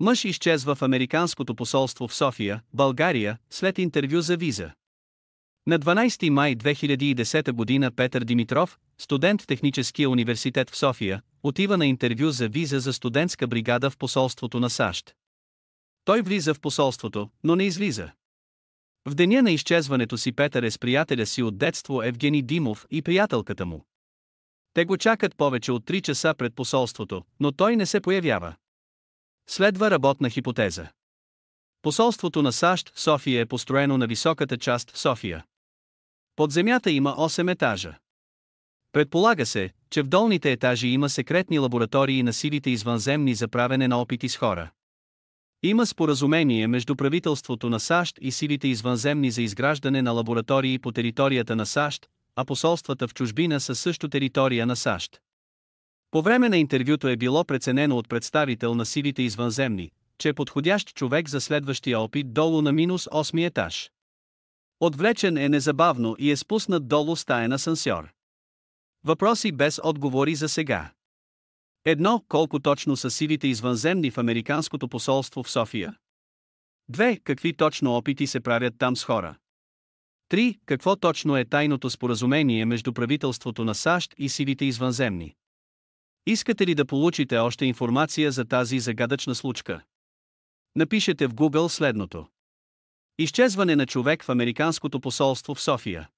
Мъж изчезва в Американското посолство в София, България, след интервю за виза. На 12 май 2010 година Петър Димитров, студент в Техническия университет в София, отива на интервю за виза за студентска бригада в посолството на САЩ. Той влиза в посолството, но не излиза. В деня на изчезването си Петър е с приятеля си от детство Евгений Димов и приятелката му. Те го чакат повече от 3 часа пред посолството, но той не се появява. Следва работна хипотеза. Посолството на САЩ в София е построено на високата част в София. Под земята има 8 етажа. Предполага се, че в долните етажи има секретни лаборатории на силите извънземни за правене на опити с хора. Има споразумение между правителството на САЩ и силите извънземни за изграждане на лаборатории по територията на САЩ, а посолствата в чужбина са също територия на САЩ. По време на интервюто е било преценено от представител на силите извънземни, че е подходящ човек за следващия опит долу на -8 етаж. Отвлечен е незабавно и е спуснат долу стаен асансьор. Въпроси без отговори за сега. 1. Колко точно са силите извънземни в Американското посолство в София? 2. Какви точно опити се правят там с хора? 3. Какво точно е тайното споразумение между правителството на САЩ и силите извънземни? Искате ли да получите още информация за тази загадъчна случка? Напишете в Google следното: изчезване на човек в Американското посолство в София.